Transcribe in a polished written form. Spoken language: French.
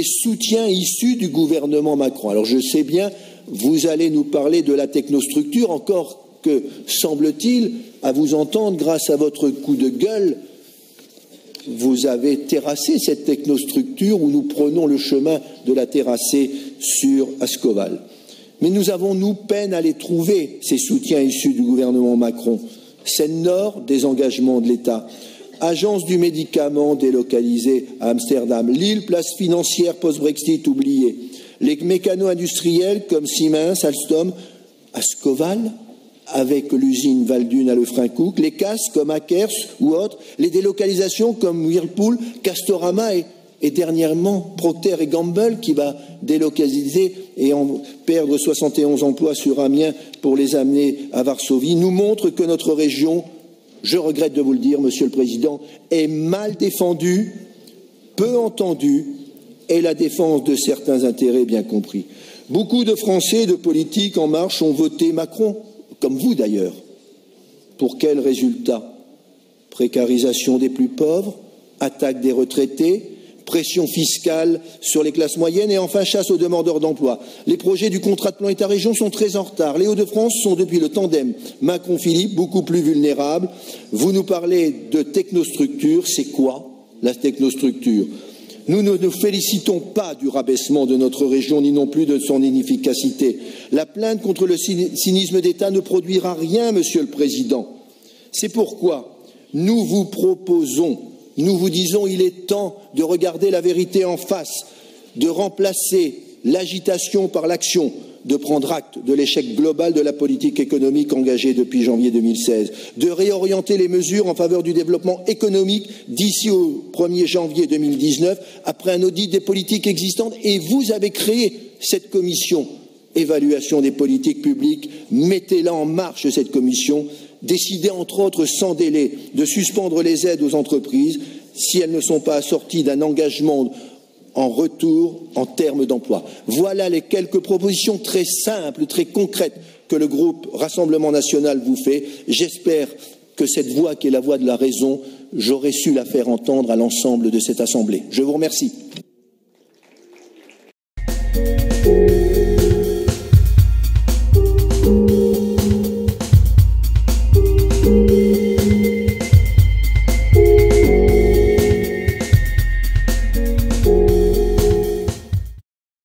soutiens issus du gouvernement Macron. Alors je sais bien, vous allez nous parler de la technostructure, encore que, semble-t-il, à vous entendre, grâce à votre coup de gueule, vous avez terrassé cette technostructure ou nous prenons le chemin de la terrasser sur Ascoval. Mais nous avons, nous, peine à les trouver, ces soutiens issus du gouvernement Macron. Seine-Nord, désengagement de l'État. Agence du médicament délocalisée à Amsterdam. Lille, place financière post-Brexit oubliée. Les mécano-industriels comme Siemens, Alstom, Ascoval, avec l'usine Valdune à Lefrancouc, les casses comme Akers ou autres, les délocalisations comme Whirlpool, Castorama et dernièrement Procter & Gamble qui va délocaliser et en perdre 71 emplois sur Amiens pour les amener à Varsovie, nous montrent que notre région, je regrette de vous le dire, Monsieur le Président, est mal défendue, peu entendue et la défense de certains intérêts bien compris. Beaucoup de Français et de politiques en marche ont voté Macron, comme vous d'ailleurs. Pour quel résultat? Précarisation des plus pauvres, attaque des retraités, pression fiscale sur les classes moyennes et enfin chasse aux demandeurs d'emploi. Les projets du contrat de plan État-région sont très en retard. Les Hauts-de-France sont depuis le tandem Macron-Philippe beaucoup plus vulnérables. Vous nous parlez de technostructure, c'est quoi la technostructure? Nous ne nous félicitons pas du rabaissement de notre région, ni non plus de son inefficacité. La plainte contre le cynisme d'État ne produira rien, Monsieur le Président. C'est pourquoi nous vous proposons, nous vous disons, il est temps de regarder la vérité en face, de remplacer l'agitation par l'action, de prendre acte de l'échec global de la politique économique engagée depuis janvier 2016, de réorienter les mesures en faveur du développement économique d'ici au 1er janvier 2019, après un audit des politiques existantes. Et vous avez créé cette commission évaluation des politiques publiques. Mettez-la en marche, cette commission. Décidez, entre autres, sans délai, de suspendre les aides aux entreprises si elles ne sont pas assorties d'un engagement en retour en termes d'emploi. Voilà les quelques propositions très simples, très concrètes que le groupe Rassemblement National vous fait. J'espère que cette voix qui est la voix de la raison, j'aurai su la faire entendre à l'ensemble de cette Assemblée. Je vous remercie.